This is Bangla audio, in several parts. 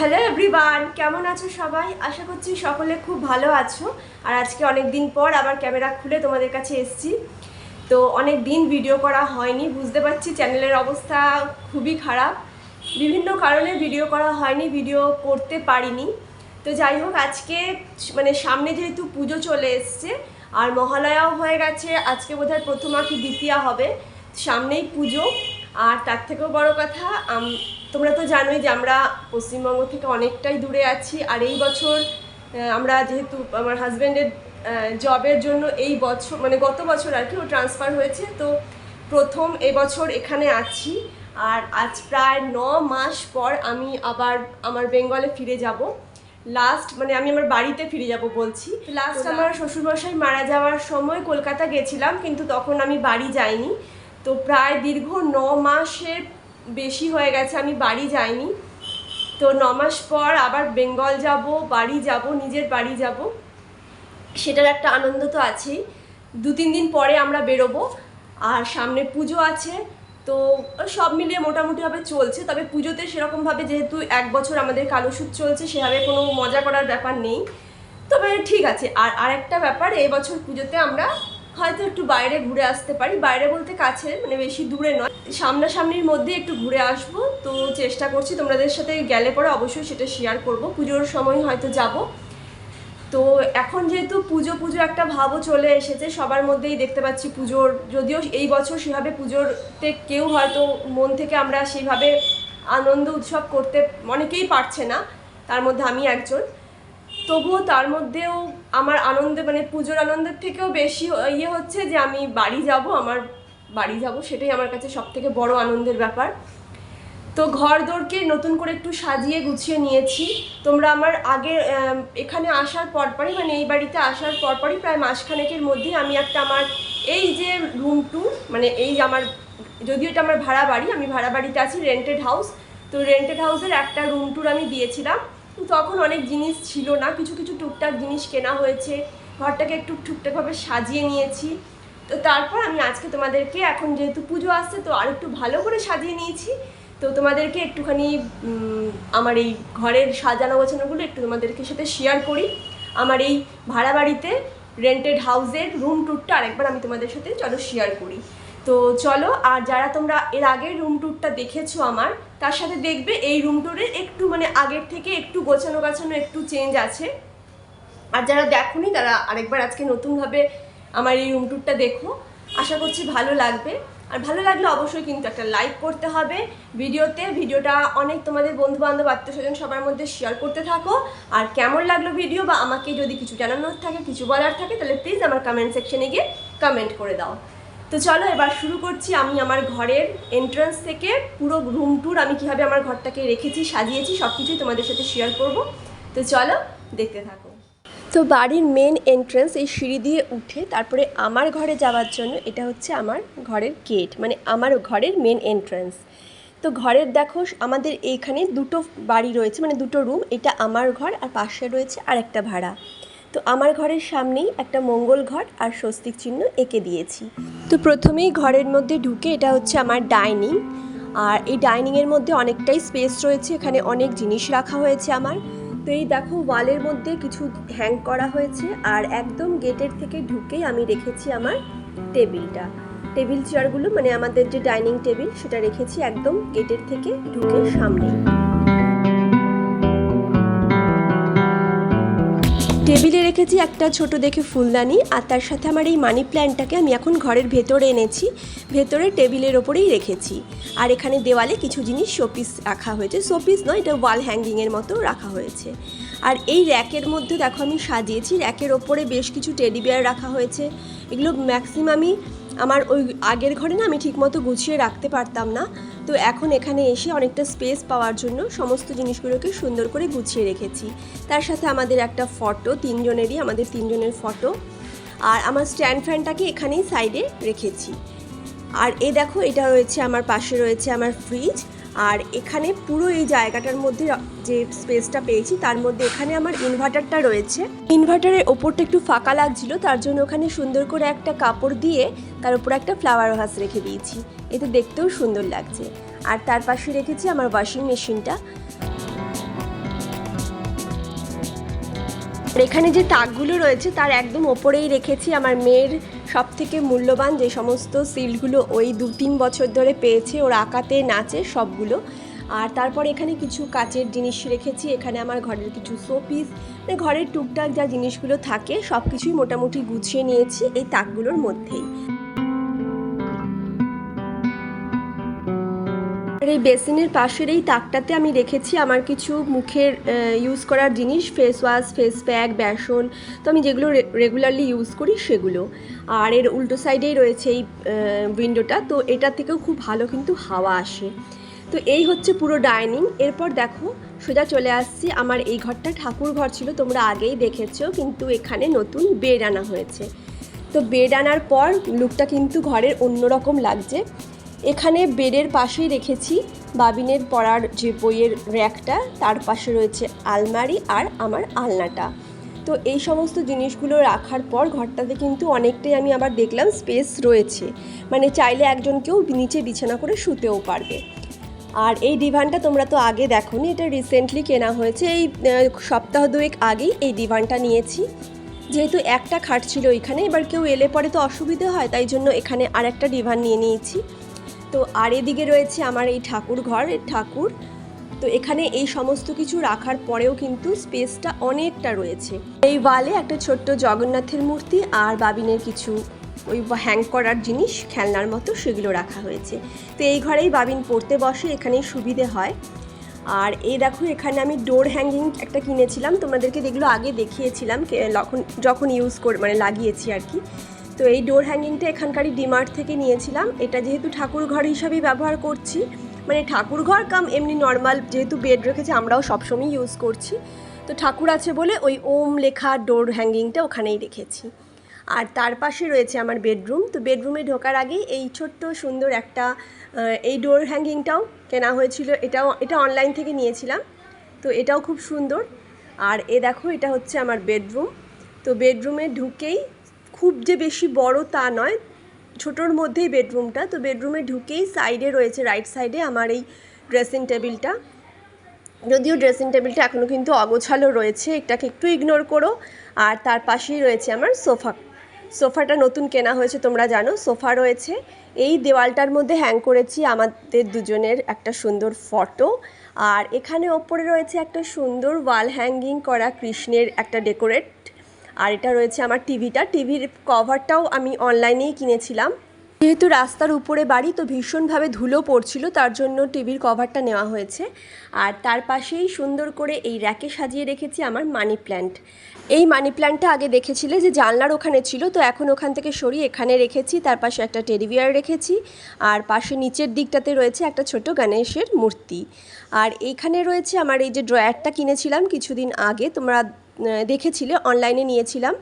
হ্যালো এভরিওয়ান, কেমন আছো সবাই? আশা করছি সকলে খুব ভালো আছো। আর আজকে অনেক দিন পর আবার ক্যামেরা খুলে তোমাদের কাছে এসেছি। তো অনেক দিন ভিডিও করা হয়নি, বুঝতে পারছি চ্যানেলের অবস্থা খুবই খারাপ। বিভিন্ন কারণে ভিডিও করা হয়নি, ভিডিও করতে পারিনি। তো যাই হোক, আজকে সামনে যেহেতু পুজো চলে এসছে আর মহালয়াও হয়ে গেছে, আজকে বোধহয় প্রথমা কি দ্বিতীয়া হবে, সামনেই পুজো। আর তার থেকেও বড় কথা, তোমরা তো জানোই যে আমরা পশ্চিমবঙ্গ থেকে অনেকটাই দূরে আছি। আর এই বছর আমরা যেহেতু আমার হাজব্যান্ডের জবের জন্য এই বছর গত বছর আর কি ও ট্রান্সফার হয়েছে, তো প্রথম এবছর এখানে আছি। আর আজ প্রায় 9 মাস পর আমি আবার আমার বেঙ্গলে ফিরে যাব। লাস্ট আমি আমার বাড়িতে ফিরে যাব বলছি। লাস্ট আমার শ্বশুরমশাই মারা যাওয়ার সময় কলকাতা গেছিলাম, কিন্তু তখন আমি বাড়ি যাইনি। তো প্রায় দীর্ঘ 9 মাসের বেশি হয়ে গেছে আমি বাড়ি যাইনি। তো 9 মাস পর আবার বেঙ্গল যাব, বাড়ি যাব, নিজের বাড়ি যাব, সেটার একটা আনন্দ তো আছেই। 2-3 দিন পরে আমরা বেরোবো। আর সামনে পুজো আছে, তো সব মিলিয়ে মোটামুটিভাবে চলছে। তবে পুজোতে সেরকমভাবে যেহেতু 1 বছর আমাদের কালুসুদ চলছে, সেভাবে কোনো মজা করার ব্যাপার নেই। তবে ঠিক আছে। আর আরেকটা ব্যাপার, এবছর পুজোতে আমরা হয়তো একটু বাইরে ঘুরে আসতে পারি। বাইরে বলতে কাছে, বেশি দূরে নয়, সামনাসামনির মধ্যে একটু ঘুরে আসবো। তো চেষ্টা করছি তোমাদের সাথে গেলে পরে অবশ্যই সেটা শেয়ার করব। পুজোর সময় হয়তো যাব। তো এখন যেহেতু পুজো একটা ভাবও চলে এসেছে সবার মধ্যেই, দেখতে পাচ্ছি পুজোর, যদিও এই বছর সেভাবে পুজোরতে কেউ হয়তো মন থেকে আমরা সেইভাবে আনন্দ উৎসব করতে অনেকেই পারছে না, তার মধ্যে আমি একজন। তবুও তার মধ্যেও আমার আনন্দে পুজোর আনন্দের থেকেও বেশি হচ্ছে যে আমি আমার বাড়ি যাব, সেটাই আমার কাছে সব থেকে বড় আনন্দের ব্যাপার। তো ঘর দোরকে নতুন করে একটু সাজিয়ে গুছিয়ে নিয়েছি। তোমরা আমার আগে এখানে আসার পরপরই এই বাড়িতে আসার পরপরই প্রায় মাসখানেকের মধ্যে আমি একটা আমার এই যে রুম ট্যুর, এই আমার, যদিও এটা আমার ভাড়া বাড়ি, আমি ভাড়া বাড়িতে আছি, রেন্টেড হাউস। তো রেন্টেড হাউসের একটা রুম ট্যুর আমি দিয়েছিলাম। তখন অনেক জিনিস ছিল না, কিছু টুকটাক জিনিস কেনা হয়েছে, ঘরটাকে একটু টুকটাকভাবে সাজিয়ে নিয়েছি। তো তারপর আমি আজকে তোমাদেরকে, এখন যেহেতু পুজো আসছে তো আর একটু ভালো করে সাজিয়ে নিয়েছি, তো তোমাদেরকে একটুখানি আমার এই ঘরের সাজানো গোছানোগুলো একটু তোমাদেরকে সাথে শেয়ার করি। আমার এই ভাড়া বাড়িতে রেন্টেড হাউসের রুম ট্যুরটা আরেকবার আমি তোমাদের সাথে শেয়ার করি। তো চলো। আর যারা তোমরা এর আগের রুম ট্যুরটা দেখেছো আমার, তার সাথে দেখবে এই রুম ট্যুরের একটু আগের থেকে একটু গোছানো একটু চেঞ্জ আছে। আর যারা দেখোনি তারা আরেকবার আজকে নতুনভাবে আমার এই রুম ট্যুরটা দেখো, আশা করছি ভালো লাগবে। আর ভালো লাগলে অবশ্যই কিন্তু একটা লাইক করতে হবে ভিডিওটা অনেক তোমাদের বন্ধুবান্ধব, আত্মীয়স্বজন সবার মধ্যে শেয়ার করতে থাকো। আর কেমন লাগলো ভিডিও, বা আমাকে যদি কিছু জানানোর থাকে, কিছু বলার থাকে, তাহলে প্লিজ আমার কমেন্ট সেকশনে গিয়ে কমেন্ট করে দাও। তো চলো এবার শুরু করছি। আমি আমার ঘরের এন্ট্রান্স থেকে পুরো রুম ট্যুর, আমি কীভাবে আমার ঘরটাকে রেখেছি, সাজিয়েছি, সব কিছুই তোমাদের সাথে শেয়ার করব। তো চলো দেখতে থাকো। তো বাড়ির মেন এন্ট্রান্স, এই সিঁড়ি দিয়ে উঠে তারপরে আমার ঘরে যাওয়ার জন্য এটা হচ্ছে আমার ঘরের গেট, আমার ঘরের মেন এন্ট্রান্স। তো ঘরের দেখো, আমাদের এইখানে দুটো বাড়ি রয়েছে, দুটো রুম। এটা আমার ঘর, আর পাশে রয়েছে আরেকটা ভাড়া। তো আমার ঘরের সামনেই একটা মঙ্গল ঘট আর স্বস্তিক চিহ্ন এঁকে দিয়েছি। তো প্রথমেই ঘরের মধ্যে ঢুকে, এটা হচ্ছে আমার ডাইনিং। আর এই ডাইনিংয়ের মধ্যে অনেকটাই স্পেস রয়েছে, এখানে অনেক জিনিস রাখা হয়েছে আমার। তো এই দেখো, ওয়ালের মধ্যে কিছু হ্যাং করা হয়েছে। আর একদম গেটের থেকে ঢুকেই আমি রেখেছি আমার টেবিল চেয়ারগুলো, আমাদের যে ডাইনিং টেবিল, সেটা রেখেছি একদম গেটের থেকে ঢুকে সামনেই। টেবিলে রেখেছি একটা ছোট দেখে ফুলদানি, আর তার সাথে আমার এই মানি প্ল্যান্টটাকে আমি এখন ঘরের ভেতরে এনেছি, ভেতরে টেবিলের ওপরেই রেখেছি। আর এখানে দেওয়ালে কিছু জিনিস শোপিস রাখা হয়েছে, শোপিস নয়, এটা ওয়াল হ্যাঙ্গিংয়ের মতো রাখা হয়েছে। আর এই র্যাকের মধ্যে দেখো আমি সাজিয়েছি, র্যাকের ওপরে বেশ কিছু টেডি বিয়ার রাখা হয়েছে। এগুলো ম্যাক্সিমামই আমার ওই আগের ঘরে আমি ঠিকমতো গুছিয়ে রাখতে পারতাম না। তো এখন এখানে এসে অনেকটা স্পেস পাওয়ার জন্য সমস্ত জিনিসগুলোকে সুন্দর করে গুছিয়ে রেখেছি। তার সাথে আমাদের একটা ফটো, আমাদের তিনজনের ফটো। আর আমার স্ট্যান্ড ফ্যানটাকে এখানেই সাইডে রেখেছি। আর এই দেখো, এটা রয়েছে আমার পাশে, রয়েছে আমার ফ্রিজ। আর এখানে পুরো এই জায়গাটার মধ্যে যে স্পেসটা পেয়েছি, তার মধ্যে এখানে আমার ইনভার্টারটা রয়েছে। ইনভার্টারের ওপরটা একটু ফাঁকা লাগছিল, তার জন্য ওখানে সুন্দর করে একটা কাপড় দিয়ে তার উপর একটা ফ্লাওয়ার ভাস রেখে দিয়েছি, এতে দেখতেও সুন্দর লাগছে। আর তার পাশে রেখেছি আমার ওয়াশিং মেশিনটা। এখানে যে তাকগুলো রয়েছে তার একদম ওপরেই রেখেছি আমার মেয়ের সবথেকে মূল্যবান যে সমস্ত সিলগুলো ওই 2-3 বছর ধরে পেয়েছে, ওর আঁকাতে নাচে সবগুলো। আর তারপর এখানে কিছু কাচের জিনিস রেখেছি, এখানে আমার ঘরের কিছু শোপিস, মানে ঘরের টুকটাক যা জিনিসগুলো থাকে সব কিছুই মোটামুটি গুছিয়ে নিয়েছি এই তাকগুলোর মধ্যেই। আর এই বেসিনের পাশের এই তাকটাতে আমি রেখেছি আমার কিছু মুখের ইউজ করার জিনিস, ফেস ওয়াশ, ফেস প্যাক, বেসন, তো আমি যেগুলো রেগুলারলি ইউজ করি সেগুলো। আর এর উল্টো সাইডেই রয়েছে এই উইন্ডোটা, তো এটা থেকেও খুব ভালো কিন্তু হাওয়া আসে। তো এই হচ্ছে পুরো ডাইনিং। এরপর দেখো সোজা চলে আসছি, আমার এই ঘরটা ঠাকুর ঘর ছিল, তোমরা আগেই দেখেছো, কিন্তু এখানে নতুন বেড আনা হয়েছে। তো বেড আনার পর লুকটা কিন্তু ঘরের অন্যরকম লাগছে। এখানে বেডের পাশেই রেখেছি বাবিনের পড়ার যে বইয়ের র্যাকটা, তার পাশে রয়েছে আলমারি আর আমার আলনাটা। তো এই সমস্ত জিনিসগুলো রাখার পর ঘরটাতে কিন্তু অনেকটাই আমি আবার দেখলাম স্পেস রয়েছে, মানে চাইলে একজনকেও নিচে বিছানা করে শুতেও পারবে। আর এই ডিভানটা তোমরা তো আগে দেখোনি, এটা রিসেন্টলি কেনা হয়েছে, এই সপ্তাহ দুয়েক আগেই এই ডিভানটা নিয়েছি। যেহেতু একটা খাট ছিল ওইখানে, এবার কেউ এলে পরে তো অসুবিধে হয়, তাই জন্য এখানে আর একটা ডিভান নিয়ে নিয়েছি। তো আর এদিকে রয়েছে আমার এই ঠাকুর ঘর, ঠাকুর। তো এখানে এই সমস্ত কিছু রাখার পরেও কিন্তু স্পেসটা অনেকটা রয়েছে। এই ওয়ালে একটা ছোট্ট জগন্নাথের মূর্তি আর বাবিনের কিছু ওই হ্যাং করার জিনিস খেলনার মতো সেগুলো রাখা হয়েছে। তো এই ঘরেই বাবিন পড়তে বসে, এখানেই সুবিধে হয়। আর এই দেখো এখানে আমি ডোর হ্যাঙ্গিং একটা কিনেছিলাম, তোমাদেরকে যেগুলো আগে দেখিয়েছিলাম যখন ইউজ করে মানে লাগিয়েছি আর কি। তো এই ডোর হ্যাঙ্গিংটা এখানকারই ডিমার্ট থেকে নিয়েছিলাম। এটা যেহেতু ঠাকুর ঘর হিসাবেই ব্যবহার করছি, মানে ঠাকুর ঘর কাম এমনি নর্মাল যেহেতু বেড রেখেছে আমরাও সবসময় ইউজ করছি, তো ঠাকুর আছে বলে ওই ওম লেখা ডোর হ্যাঙ্গিংটা ওখানেই রেখেছি। আর তার পাশে রয়েছে আমার বেডরুম। তো বেডরুমে ঢোকার আগেই এই ছোট্ট সুন্দর একটা এই ডোর হ্যাঙ্গিংটাও কেনা হয়েছিল, এটা অনলাইন থেকে নিয়েছিলাম। তো এটাও খুব সুন্দর। আর দেখো এটা হচ্ছে আমার বেডরুম। তো বেডরুমে ঢুকেই খুব যে বেশি বড় তা নয়, ছোটোর মধ্যেই বেডরুমটা। তো বেডরুমে ঢুকেই সাইডে রয়েছে, রাইট সাইডে আমার এই ড্রেসিং টেবিলটা। যদিও ড্রেসিং টেবিলটা এখনও কিন্তু অগোছালো রয়েছে, এটাকে একটু ইগনোর করো। আর তার পাশেই রয়েছে আমার সোফাটা নতুন কেনা হয়েছে, তোমরা জানো। সোফা রয়েছে, এই দেওয়ালটার মধ্যে হ্যাং করেছি আমাদের দুজনের একটা সুন্দর ফটো। আর এখানে ওপরে রয়েছে একটা সুন্দর ওয়াল হ্যাঙ্গিং করা কৃষ্ণের একটা ডেকোরেট। আর এটা রয়েছে আমার টিভির কভারটাও আমি অনলাইনেই কিনেছিলাম। যেহেতু রাস্তার উপরে বাড়ি, তো ভীষণভাবে ধুলো পড়ছিল, তার জন্য টিভির কভারটা নেওয়া হয়েছে। আর তার পাশেই সুন্দর করে এই র্যাকে সাজিয়ে রেখেছি আমার মানি প্ল্যান্ট। এই মানি প্ল্যান্টটা আগে দেখেছিলে যে জানলার ওখানে ছিল, তো এখন ওখান থেকে সরিয়ে এখানে রেখেছি। তার পাশে একটা টেডি বিয়ার রেখেছি, আর পাশে নিচের দিকটাতে রয়েছে একটা ছোট গণেশের মূর্তি। আর এইখানে রয়েছে আমার এই যে ড্রয়ারটা কিনেছিলাম কিছুদিন আগে, তোমরা দেখেছিলে, অনলাইনে নিয়েছিলাম।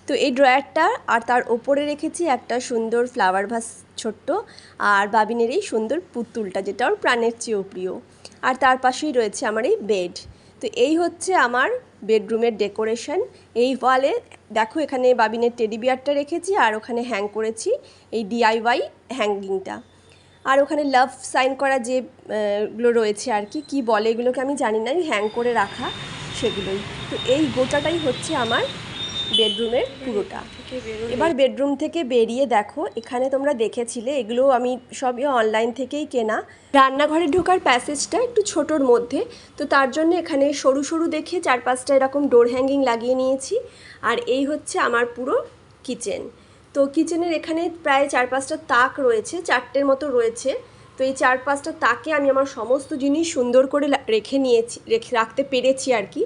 তো এই ড্রয়ারটা আর তার ওপরে রেখেছি একটা সুন্দর ফ্লাওয়ার ভাস ছোট্ট, আর বাবিনের এই সুন্দর পুতুলটা যেটা ওর প্রাণের চেয়েও প্রিয়। আর তার পাশেই রয়েছে আমার এই বেড। তো এই হচ্ছে আমার বেডরুমের ডেকোরেশন। এই ওয়ালে দেখো এখানে বাবিনের টেডি বিয়ারটা রেখেছি, আর ওখানে হ্যাং করেছি এই DIY হ্যাঙ্গিংটা। আর ওখানে লাভ সাইন করা যে গুলো রয়েছে আর কি বলে এগুলোকে আমি জানি না, হ্যাং করে রাখা সেগুলোই। তো এই গোটাটাই হচ্ছে আমার বেডরুমের পুরোটা। এবার বেডরুম থেকে বেরিয়ে দেখো এখানে তোমরা দেখেছিলে, এগুলো আমি সবই অনলাইন থেকেই কেনা। রান্নাঘরে ঢোকার প্যাসেজটা একটু ছোটোর মধ্যে, তো তার জন্য এখানে সরু সরু দেখে 4-5টা এরকম ডোর হ্যাঙ্গিং লাগিয়ে নিয়েছি। আর এই হচ্ছে আমার পুরো কিচেন। তো কিচেনের এখানে প্রায় 4-5টা তাক রয়েছে, 4টের মতো রয়েছে। তো এই 4-5টা তাকে আমি আমার সমস্ত জিনিস সুন্দর করে রাখতে পেরেছি আর কি।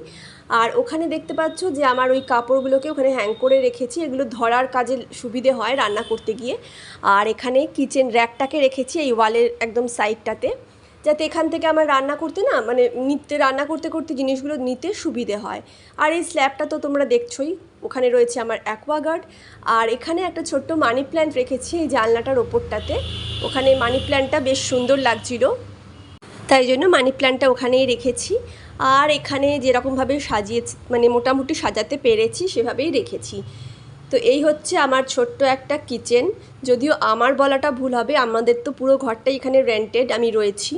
আর ওখানে দেখতে পাচ্ছ যে আমার ওই কাপড়গুলোকে ওখানে হ্যাং করে রেখেছি, এগুলো ধরার কাজে সুবিধে হয় রান্না করতে গিয়ে। আর এখানে কিচেন র্যাকটাকে রেখেছি এই ওয়ালের একদম সাইডটাতে, যাতে এখান থেকে আমার রান্না করতে রান্না করতে করতে জিনিসগুলো নিতে সুবিধে হয়। আর এই স্ল্যাবটা তো তোমরা দেখছোই, ওখানে রয়েছে আমার অ্যাকোয়াগার্ড। আর এখানে একটা ছোট্ট মানি প্ল্যান্ট রেখেছি এই জানলাটার ওপরটাতে, ওখানে মানি প্ল্যান্টটা বেশ সুন্দর লাগছিল, তাই জন্য মানি প্ল্যান্টটা ওখানেই রেখেছি। আর এখানে যেরকমভাবে সাজিয়েছি, মানে মোটামুটি সাজাতে পেরেছি সেভাবেই রেখেছি। তো এই হচ্ছে আমার ছোট্ট একটা কিচেন। যদিও আমার বলাটা ভুল হবে, আমাদের তো পুরো ঘরটাই এখানে রেন্টেড, আমি রয়েছি।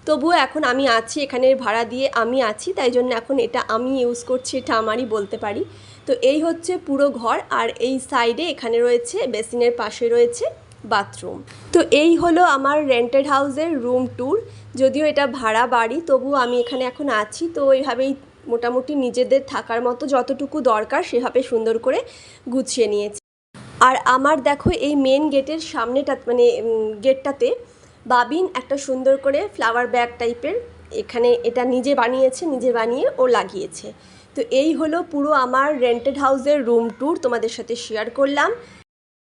তবুও এখন আমি আছি এখানে, ভাড়া দিয়ে আমি আছি, তাই জন্য এখন এটা আমি ইউজ করছি, এটা আমারই বলতে পারি। তো এই হচ্ছে পুরো ঘর, আর এই সাইডে এখানে রয়েছে বেসিনের পাশে রয়েছে বাথরুম। তো এই হলো আমার রেন্টেড হাউসের রুম ট্যুর। যদিও এটা ভাড়া বাড়ি, তবুও আমি এখানে এখন আছি, তো এইভাবেই মোটামুটি নিজেদের থাকার মতো যতটুকু দরকার সেভাবে সুন্দর করে গুছিয়ে নিয়েছি। আর আমার দেখো এই মেন গেটের সামনেটা মানে গেটটাতে বাবিন একটা সুন্দর করে ফ্লাওয়ার ব্যাগ টাইপের এখানে এটা নিজে বানিয়েছে, নিজে বানিয়ে ও লাগিয়েছে। তো এই হলো পুরো আমার রেন্টেড হাউসের রুম ট্যুর, তোমাদের সাথে শেয়ার করলাম।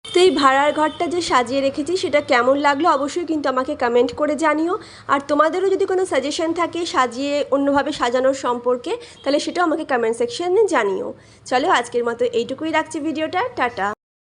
তো এই ভাড়ার ঘরটা যে সাজিয়ে রেখেছি সেটা কেমন লাগলো অবশ্যই কিন্তু আমাকে কমেন্ট করে জানিও। আর তোমাদেরও যদি কোনো সাজেশন থাকে সাজিয়ে অন্যভাবে সাজানোর সম্পর্কে, তাহলে সেটাও আমাকে কমেন্ট সেকশনে জানিও। চলো আজকের মতো এইটুকুই রাখছি ভিডিওটা, টাটা।